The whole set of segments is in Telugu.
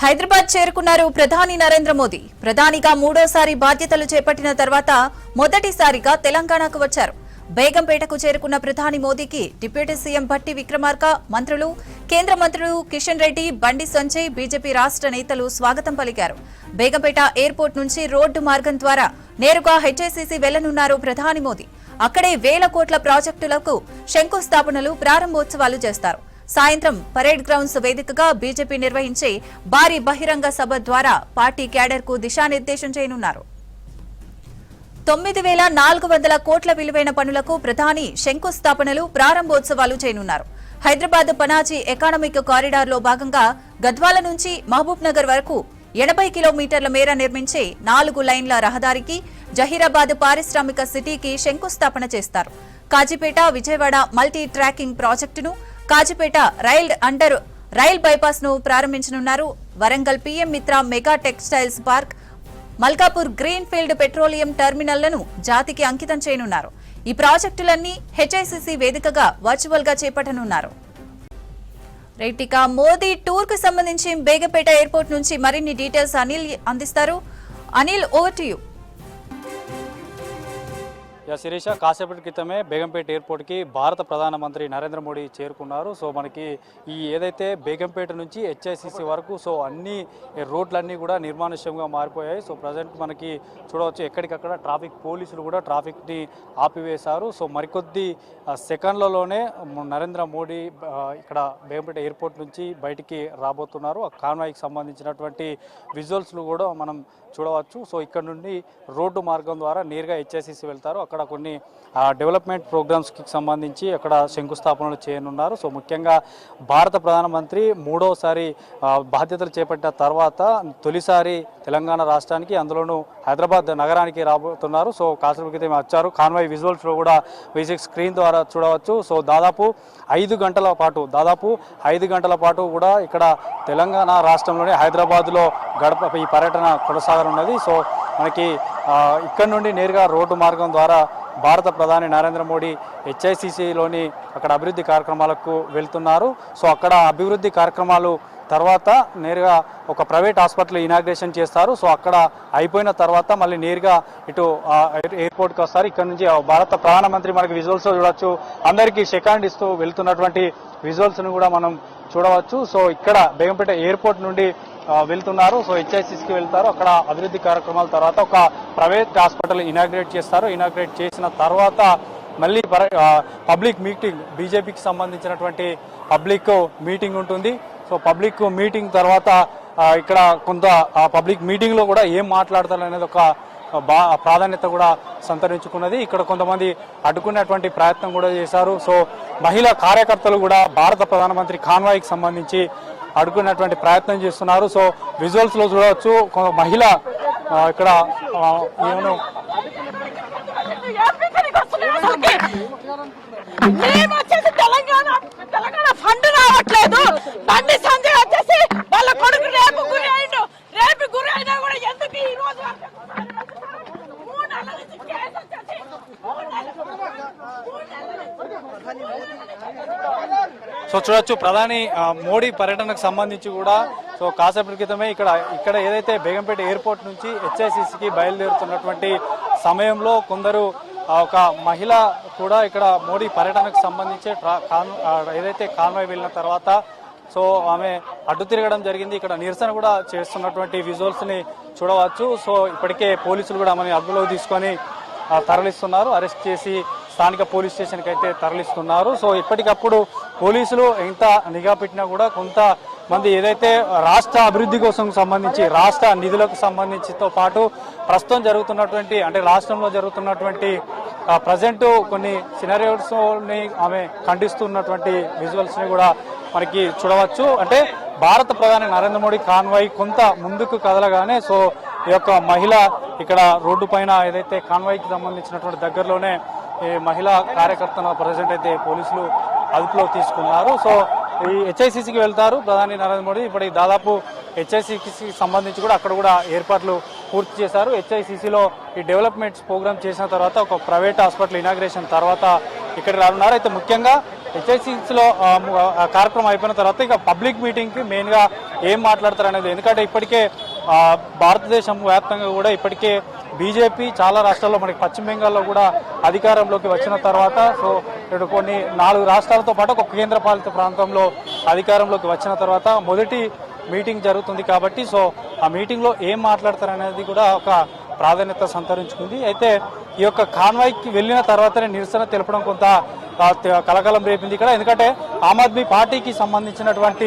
హైదరాబాద్ చేరుకున్నారు ప్రధాని నరేంద్ర మోదీ. ప్రధానిగా మూడోసారి బాధ్యతలు చేపట్టిన తర్వాత మొదటిసారిగా తెలంగాణకు వచ్చారు. బేగంపేటకు చేరుకున్న ప్రధాని మోదీకి డిప్యూటీ సీఎం భట్టి విక్రమార్క, మంత్రులు, కేంద్ర మంత్రులు కిషన్ రెడ్డి, బండి సంజయ్, బీజేపీ రాష్ట్ర నేతలు స్వాగతం పలికారు. బేగంపేట ఎయిర్పోర్ట్ నుంచి రోడ్డు మార్గం ద్వారా నేరుగా హెచ్ఐసిసి వెళ్లనున్నారు ప్రధాని మోదీ. అక్కడే వేల కోట్ల ప్రాజెక్టులకు శంకుస్థాపనలు, ప్రారంభోత్సవాలు చేస్తారు. సాయంత్రం పరేడ్ గ్రౌండ్స్ వేదికగా బీజేపీ నిర్వహించే భారీ బహిరంగ సభ ద్వారా పార్టీ క్యాడర్ కు దిశానిర్దేశం చేయనున్నారు. 9,400 కోట్ల విలువైన పనులకు ప్రధాని శంకుస్థాపనలు, ప్రారంభోత్సవాలు చేయనున్నారు. హైదరాబాద్ పనాజీ ఎకానమిక్ కారిడార్ లో భాగంగా గద్వాల నుంచి మహబూబ్ నగర్ వరకు 80 కిలోమీటర్ల మేర నిర్మించే 4 లైన్ల రహదారికి, జహీరాబాద్ పారిశ్రామిక సిటీకి శంకుస్థాపన చేస్తారు. కాజీపేట విజయవాడ మల్టీ ట్రాకింగ్ ప్రాజెక్టును, కాజీపేట రైల్ బైపాస్ ను ప్రారంభించనున్నారు. Warangal PM Mitra mega textiles park, Malkapur green field petroleum టెర్మినల్లను జాతికి అంకితం చేయనున్నారు. ఈ ప్రాజెక్టులన్నీ హెచ్ఐసిసి వేదికగా వర్చువల్ గా చేపట్టనున్నారు. రైట్, మోదీ టూర్ కు సంబంధించి బేగంపేట ఎయిర్పోర్ట్ నుంచి మరిన్ని డీటెయిల్స్ అనిల్ అందిస్తారు. Anil, over to you. Sirisha, కాసేపటి క్రితమే బేగంపేట ఎయిర్పోర్ట్కి భారత ప్రధానమంత్రి నరేంద్ర మోడీ చేరుకున్నారు. సో మనకి ఈ ఏదైతే బేగంపేట నుంచి హెచ్ఐసిసి వరకు సో అన్ని రోడ్లన్నీ కూడా నిర్మానుష్యంగా మారిపోయాయి. సో ప్రజెంట్ మనకి చూడవచ్చు ఎక్కడికక్కడ ట్రాఫిక్ పోలీసులు కూడా ట్రాఫిక్ని ఆపివేశారు. సో మరికొద్ది సెకండ్లలోనే నరేంద్ర మోడీ ఇక్కడ బేగంపేట ఎయిర్పోర్ట్ నుంచి బయటికి రాబోతున్నారు. ఆ కాన్వాయ్కి సంబంధించినటువంటి విజువల్స్లు కూడా మనం చూడవచ్చు. సో ఇక్కడ నుండి రోడ్డు మార్గం ద్వారా నేరుగా హెచ్ఐసిసి వెళ్తారు. అక్కడ కొన్ని డెవలప్మెంట్ ప్రోగ్రామ్స్కి సంబంధించి అక్కడ శంకుస్థాపనలు చేయనున్నారు. సో ముఖ్యంగా భారత ప్రధానమంత్రి మూడోసారి బాధ్యతలు చేపట్టిన తర్వాత తొలిసారి తెలంగాణ రాష్ట్రానికి, అందులోనూ హైదరాబాద్ నగరానికి రాబోతున్నారు. సో కాసేపు క్రితం వచ్చారు. కాన్వాయ్ విజువల్స్లో కూడా V6 స్క్రీన్ ద్వారా చూడవచ్చు. సో దాదాపు 5 గంటల పాటు కూడా ఇక్కడ తెలంగాణ రాష్ట్రంలోని హైదరాబాద్లో ఈ పర్యటన కొనసాగనున్నది. సో మనకి ఇక్కడ నుండి నేరుగా రోడ్డు మార్గం ద్వారా భారత ప్రధాని నరేంద్ర మోడీ హెచ్ఐసిసిలోని అక్కడ అభివృద్ధి కార్యక్రమాలకు వెళ్తున్నారు. సో అక్కడ అభివృద్ధి కార్యక్రమాలు తర్వాత నేరుగా ఒక ప్రైవేట్ హాస్పిటల్ ఇనాగ్రేషన్ చేస్తారు. సో అక్కడ అయిపోయిన తర్వాత మళ్ళీ నేరుగా ఇటు ఎయిర్పోర్ట్కి వస్తారు. ఇక్కడ నుంచి భారత ప్రధానమంత్రి మనకి విజువల్స్ చూడవచ్చు. అందరికీ సెకండ్ ఇస్తూ వెళ్తున్నటువంటి విజువల్స్ను కూడా మనం చూడవచ్చు. సో ఇక్కడ బేగంపేట ఎయిర్పోర్ట్ నుండి వెళ్తున్నారు. సో హెచ్ఐసిసికి వెళ్తారు. అక్కడ అభివృద్ధి కార్యక్రమాల తర్వాత ఒక ప్రైవేట్ హాస్పిటల్ ఇనాగ్రేట్ చేస్తారు. ఇనాగ్రేట్ చేసిన తర్వాత మళ్ళీ పబ్లిక్ మీటింగ్, బీజేపీకి సంబంధించినటువంటి పబ్లిక్ మీటింగ్ ఉంటుంది. సో పబ్లిక్ మీటింగ్ తర్వాత ఇక్కడ కొంత పబ్లిక్ మీటింగ్లో కూడా ఏం మాట్లాడతారు అనేది ఒక ప్రాధాన్యత కూడా సంతరించుకున్నది. ఇక్కడ కొంతమంది అడ్డుకునేటువంటి ప్రయత్నం కూడా చేశారు. సో మహిళా కార్యకర్తలు కూడా భారత ప్రధానమంత్రి కాన్వాయ్కి సంబంధించి అడ్డుకునేటువంటి ప్రయత్నం చేస్తున్నారు. సో విజువల్స్ లో చూడవచ్చు మహిళ ఇక్కడ ఏమను తెలంగాణ ఫండ్ రావట్లేదు. బండి సంజయ్ వచ్చేసి వాళ్ళ కొడుకు రేపు గురి అయినా కూడా ఎందుకు ఈ రోజు సో చూడొచ్చు ప్రధాని మోడీ పర్యటనకు సంబంధించి కూడా సో కాసేపటి క్రితమే ఇక్కడ ఏదైతే బేగంపేట ఎయిర్పోర్ట్ నుంచి హెచ్ఐసిసికి బయలుదేరుతున్నటువంటి సమయంలో కొందరు ఒక మహిళ కూడా ఇక్కడ మోడీ పర్యటనకు సంబంధించి ఏదైతే కాన్వాయ్ వెళ్ళిన తర్వాత సో ఆమె అడ్డు తిరగడం జరిగింది. ఇక్కడ నిరసన కూడా చేస్తున్నటువంటి విజువల్స్ ని చూడవచ్చు. సో ఇప్పటికే పోలీసులు కూడా ఆమెను అదుపులోకి తీసుకొని తరలిస్తున్నారు. అరెస్ట్ చేసి స్థానిక పోలీస్ స్టేషన్కి అయితే తరలిస్తున్నారు. సో ఇప్పటికప్పుడు పోలీసులు ఎంత నిఘా పెట్టినా కూడా కొంతమంది ఏదైతే రాష్ట్ర అభివృద్ధి కోసం సంబంధించి, రాష్ట్ర నిధులకు సంబంధించితో పాటు ప్రస్తుతం జరుగుతున్నటువంటి అంటే రాష్ట్రంలో జరుగుతున్నటువంటి ప్రజెంట్ కొన్ని సినారియోస్ని ఆమె ఖండిస్తున్నటువంటి విజువల్స్ని కూడా మనకి చూడవచ్చు. అంటే భారత ప్రధాని నరేంద్ర మోడీ కాన్వాయ్ కొంత ముందుకు కదలగానే సో ఈ యొక్క మహిళ ఇక్కడ రోడ్డు పైన ఏదైతే కాన్వాయ్కి సంబంధించినటువంటి దగ్గరలోనే ఈ మహిళా కార్యకర్తను ప్రజెంట్ అయితే పోలీసులు అదుపులో తీసుకున్నారు. సో ఈ హెచ్ఐసిసికి వెళ్తారు ప్రధాని నరేంద్ర మోడీ. ఇప్పటికి దాదాపు హెచ్ఐసిసికి సంబంధించి కూడా అక్కడ కూడా ఏర్పాట్లు పూర్తి చేశారు. హెచ్ఐసిసిలో ఈ డెవలప్మెంట్స్ ప్రోగ్రామ్ చేసిన తర్వాత ఒక ప్రైవేట్ హాస్పిటల్ ఇనాగ్రేషన్ తర్వాత ఇక్కడ రానున్నారు. అయితే ముఖ్యంగా హెచ్ఐసిసిలో కార్యక్రమం అయిపోయిన తర్వాత ఇక పబ్లిక్ మీటింగ్కి మెయిన్గా ఏం మాట్లాడతారు అనేది, ఎందుకంటే ఇప్పటికే భారతదేశం వ్యాప్తంగా కూడా ఇప్పటికే బీజేపీ చాలా రాష్ట్రాల్లో, మనకి పశ్చిమ బెంగాల్లో కూడా అధికారంలోకి వచ్చిన తర్వాత సో ఇక్కడ కొన్ని 4 రాష్ట్రాలతో పాటు ఒక కేంద్రపాలిత ప్రాంతంలో అధికారంలోకి వచ్చిన తర్వాత మొదటి మీటింగ్ జరుగుతుంది కాబట్టి సో ఆ మీటింగ్లో ఏం మాట్లాడతారనేది కూడా ఒక ప్రాధాన్యత సంతరించుకుంది. అయితే ఈ యొక్క కాన్వాయ్కి వెళ్ళిన తర్వాతనే నిరసన తెలపడం కొంత కలకలం రేపింది ఇక్కడ. ఎందుకంటే ఆమ్ ఆద్మీ పార్టీకి సంబంధించినటువంటి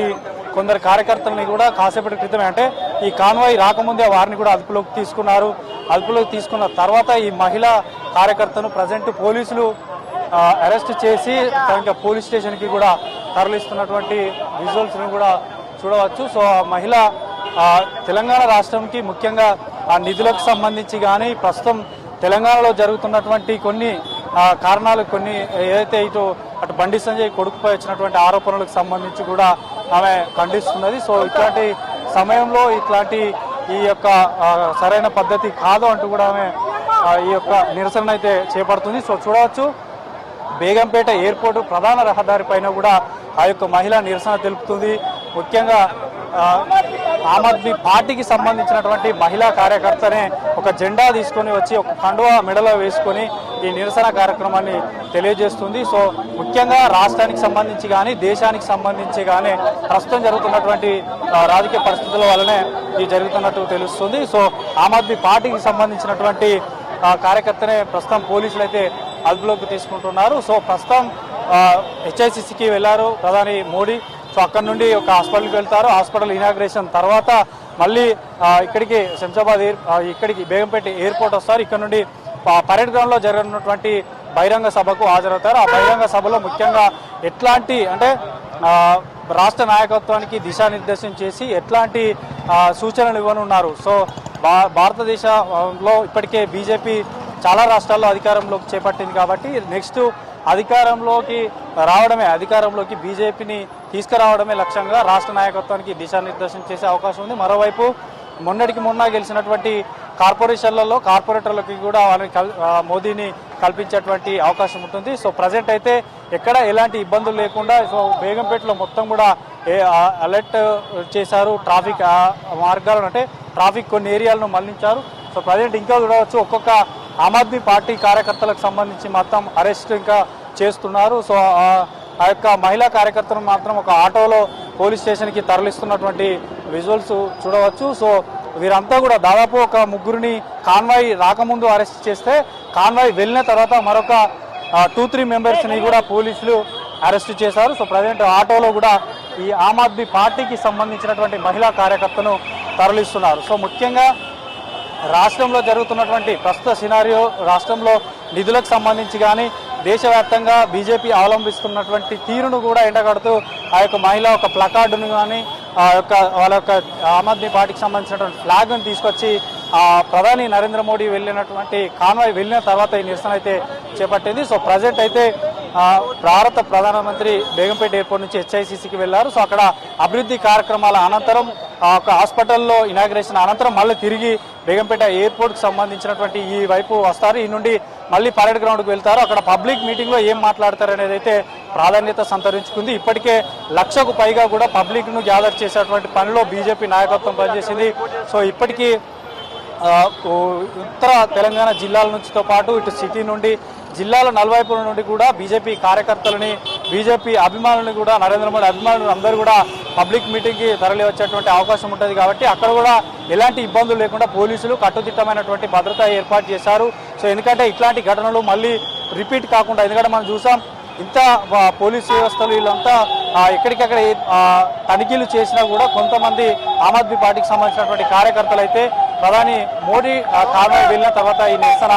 కొందరు కార్యకర్తలని కూడా కాసేపటి క్రితమే, అంటే ఈ కాన్వాయ్ రాకముందే వారిని కూడా అదుపులోకి తీసుకున్నారు. అదుపులోకి తీసుకున్న తర్వాత ఈ మహిళా కార్యకర్తను ప్రజెంట్ పోలీసులు అరెస్ట్ చేసి ఇంకా పోలీస్ స్టేషన్కి కూడా తరలిస్తున్నటువంటి విజువల్స్ని కూడా చూడవచ్చు. సో ఆ మహిళ తెలంగాణ రాష్ట్రంకి ముఖ్యంగా ఆ నిధులకు సంబంధించి కానీ ప్రస్తుతం తెలంగాణలో జరుగుతున్నటువంటి కొన్ని కారణాలు, కొన్ని ఏదైతే అటు బండి సంజయ్ కొడుకుపై వచ్చినటువంటి ఆరోపణలకు సంబంధించి కూడా ఆమె ఖండిస్తున్నది. సో ఇట్లాంటి సమయంలో ఈ యొక్క సరైన పద్ధతి కాదు అంటూ కూడా ఆమె ఈ యొక్క నిరసన అయితే చేపడుతుంది. సో చూడవచ్చు బేగంపేట ఎయిర్పోర్ట్ ప్రధాన రహదారి పైన కూడా ఆ యొక్క మహిళ నిరసన తెలుపుతుంది. ముఖ్యంగా ఆమ్ ఆద్మీ పార్టీకి సంబంధించినటువంటి మహిళా కార్యకర్తనే ఒక జెండా తీసుకొని వచ్చి ఒక కండువా మెడలో వేసుకొని ఈ నిరసన కార్యక్రమాన్ని తెలియజేస్తుంది. సో ముఖ్యంగా రాష్ట్రానికి సంబంధించి కానీ దేశానికి సంబంధించి కానీ ప్రస్తుతం జరుగుతున్నటువంటి రాజకీయ పరిస్థితుల వల్లనే ఇది జరుగుతున్నట్టు తెలుస్తుంది. సో ఆమ్ ఆద్మీ పార్టీకి సంబంధించినటువంటి కార్యకర్తనే ప్రస్తుతం పోలీసులు అయితే అదుపులోకి తీసుకుంటున్నారు. సో ప్రస్తుతం హెచ్ఐసిసికి వెళ్ళారు ప్రధాని మోడీ. సో అక్కడ నుండి ఒక హాస్పిటల్కి వెళ్తారు. హాస్పిటల్ ఇనాగ్రేషన్ తర్వాత మళ్ళీ ఇక్కడికి శంషాబాద్ ఇక్కడికి బేగంపేట ఎయిర్పోర్ట్ వస్తారు. ఇక్కడ నుండి పరేడ్ గ్రౌండ్లో జరగనున్నటువంటి బహిరంగ సభకు హాజరవుతారు. ఆ బహిరంగ సభలో ముఖ్యంగా ఎట్లాంటి అంటే రాష్ట్ర నాయకత్వానికి దిశానిర్దేశం చేసి ఎట్లాంటి సూచనలు ఇవ్వనున్నారు. సో భారతదేశంలో ఇప్పటికే బీజేపీ చాలా రాష్ట్రాల్లో అధికారంలోకి చేపట్టింది కాబట్టి నెక్స్ట్ అధికారంలోకి బీజేపీని తీసుకురావడమే లక్ష్యంగా రాష్ట్ర నాయకత్వానికి దిశానిర్దేశం చేసే అవకాశం ఉంది. మరోవైపు మొన్న గెలిచినటువంటి కార్పొరేటర్లకి కూడా వాళ్ళని మోదీని కల్పించేటువంటి అవకాశం ఉంటుంది. సో ప్రజెంట్ అయితే ఎక్కడ ఎలాంటి ఇబ్బందులు లేకుండా సో బేగంపేటలో మొత్తం కూడా అలర్ట్ చేశారు. ట్రాఫిక్ మార్గాలను అంటే ట్రాఫిక్ కొన్ని ఏరియాలను మళ్లించారు. సో ప్రజెంట్ ఇంకా చూడవచ్చు ఒక్కొక్క ఆమ్ ఆద్మీ పార్టీ కార్యకర్తలకు సంబంధించి మొత్తం అరెస్ట్ ఇంకా చేస్తున్నారు. సో ఆ యొక్క మహిళా కార్యకర్తను మాత్రం ఒక ఆటోలో పోలీస్ స్టేషన్కి తరలిస్తున్నటువంటి విజువల్స్ చూడవచ్చు. సో వీరంతా కూడా దాదాపు ఒక 3 కాన్వాయ్ రాకముందు అరెస్ట్ చేస్తే కాన్వాయ్ వెళ్ళిన తర్వాత మరొక 2-3 మెంబర్స్ని కూడా పోలీసులు అరెస్ట్ చేశారు. సో ప్రజెంట్ ఆటోలో కూడా ఈ ఆమ్ ఆద్మీ పార్టీకి సంబంధించినటువంటి మహిళా కార్యకర్తను తరలిస్తున్నారు. సో ముఖ్యంగా రాష్ట్రంలో జరుగుతున్నటువంటి ప్రస్తుత సినారియో, రాష్ట్రంలో నిధులకు సంబంధించి కానీ దేశవ్యాప్తంగా బీజేపీ అవలంబిస్తున్నటువంటి తీరును కూడా ఎండగడుతూ ఆ యొక్క మహిళ ఒక ప్లకార్డును కానీ వాళ్ళ యొక్క ఆమ్ ఆద్మీ పార్టీకి సంబంధించినటువంటి ఫ్లాగ్ను తీసుకొచ్చి ప్రధాని నరేంద్ర మోడీ వెళ్ళినటువంటి కాన్వాయ్ వెళ్ళిన తర్వాత ఈ నిరసన అయితే చేపట్టింది. సో ప్రజెంట్ అయితే భారత ప్రధానమంత్రి బేగంపేట ఎయిర్పోర్ట్ నుంచి హెచ్ఐసిసికి వెళ్లారు. సో అక్కడ అభివృద్ధి కార్యక్రమాల అనంతరం ఒక హాస్పిటల్లో ఇనాగ్రేషన్ అనంతరం మళ్ళీ తిరిగి బేగంపేట ఎయిర్పోర్ట్కి సంబంధించినటువంటి ఈ వైపు వస్తారు. ఈ నుండి మళ్ళీ పరేడ్ గ్రౌండ్కి వెళ్తారు. అక్కడ పబ్లిక్ మీటింగ్లో ఏం మాట్లాడతారు అనేది అయితే ప్రాధాన్యత సంతరించుకుంది. ఇప్పటికే 1,00,000కు పైగా కూడా పబ్లిక్ను గ్యాదర్ చేసేటువంటి పనిలో బీజేపీ నాయకత్వం పనిచేసింది. సో ఇప్పటికీ ఉత్తర తెలంగాణ జిల్లాల నుంచితో పాటు ఇటు సిటీ నుండి జిల్లాల నలువైపుల నుండి కూడా బీజేపీ కార్యకర్తలని, బీజేపీ అభిమానులను కూడా, నరేంద్ర మోడీ అభిమానులు అందరూ కూడా పబ్లిక్ మీటింగ్కి తరలి వచ్చేటువంటి అవకాశం ఉంటుంది. కాబట్టి అక్కడ కూడా ఎలాంటి ఇబ్బందులు లేకుండా పోలీసులు కట్టుదిట్టమైనటువంటి భద్రత ఏర్పాటు చేశారు. సో ఎందుకంటే ఇట్లాంటి ఘటనలు మళ్ళీ రిపీట్ కాకుండా, ఎందుకంటే మనం చూసాం ఇంత పోలీసు వ్యవస్థలు వీళ్ళంతా ఎక్కడికక్కడ తనిఖీలు చేసినా కూడా కొంతమంది ఆమ్ ఆద్మీ పార్టీకి సంబంధించినటువంటి కార్యకర్తలు అయితే ప్రధాని మోడీ కాన్వాయ్ వెళ్ళిన తర్వాత ఈ నిరసన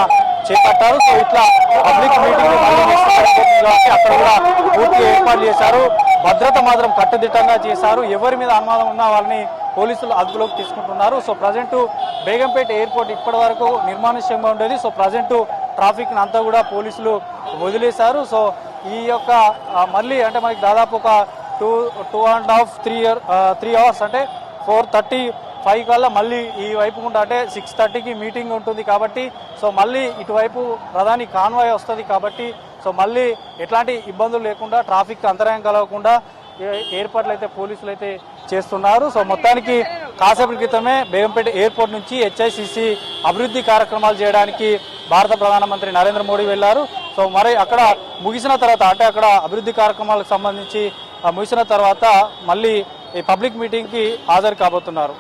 చేపట్టారు. సో ఇట్లా పబ్లిక్ మీటింగ్ కాబట్టి అక్కడ కూడా పూర్తి ఏర్పాటు చేశారు. భద్రత మాత్రం కట్టుదిట్టంగా చేశారు. ఎవరి మీద అనుమానం ఉన్నా వాళ్ళని పోలీసులు అదుపులోకి తీసుకుంటున్నారు. సో ప్రజెంట్ బేగంపేట ఎయిర్పోర్ట్ ఇప్పటి వరకు నిర్మానుష్యంగా ఉండేది. సో ప్రజెంట్ ట్రాఫిక్ అంతా కూడా పోలీసులు వదిలేశారు. సో ఈ యొక్క మళ్ళీ అంటే మనకి దాదాపు ఒక 2.5-3 అవర్స్ అంటే 4:35 కల్లా మళ్ళీ ఈ వైపు గుండా అంటే 6:30కి మీటింగ్ ఉంటుంది కాబట్టి సో మళ్ళీ ఇటువైపు ప్రధాని కాన్వాయ్ వస్తుంది కాబట్టి సో మళ్ళీ ఎట్లాంటి ఇబ్బందులు లేకుండా ట్రాఫిక్ అంతరాయం కలగకుండా ఏర్పాట్లు అయితే పోలీసులు అయితే చేస్తున్నారు. సో మొత్తానికి కాసేపటి క్రితమే బేగంపేట ఎయిర్పోర్ట్ నుంచి హెచ్ఐసిసి అభివృద్ధి కార్యక్రమాలు చేయడానికి భారత ప్రధానమంత్రి నరేంద్ర మోడీ వెళ్లారు. సో మరి అక్కడ ముగిసిన తర్వాత అంటే అక్కడ అభివృద్ధి కార్యక్రమాలకు సంబంధించి ముగిసిన తర్వాత మళ్ళీ ఈ పబ్లిక్ మీటింగ్కి హాజరు కాబోతున్నారు.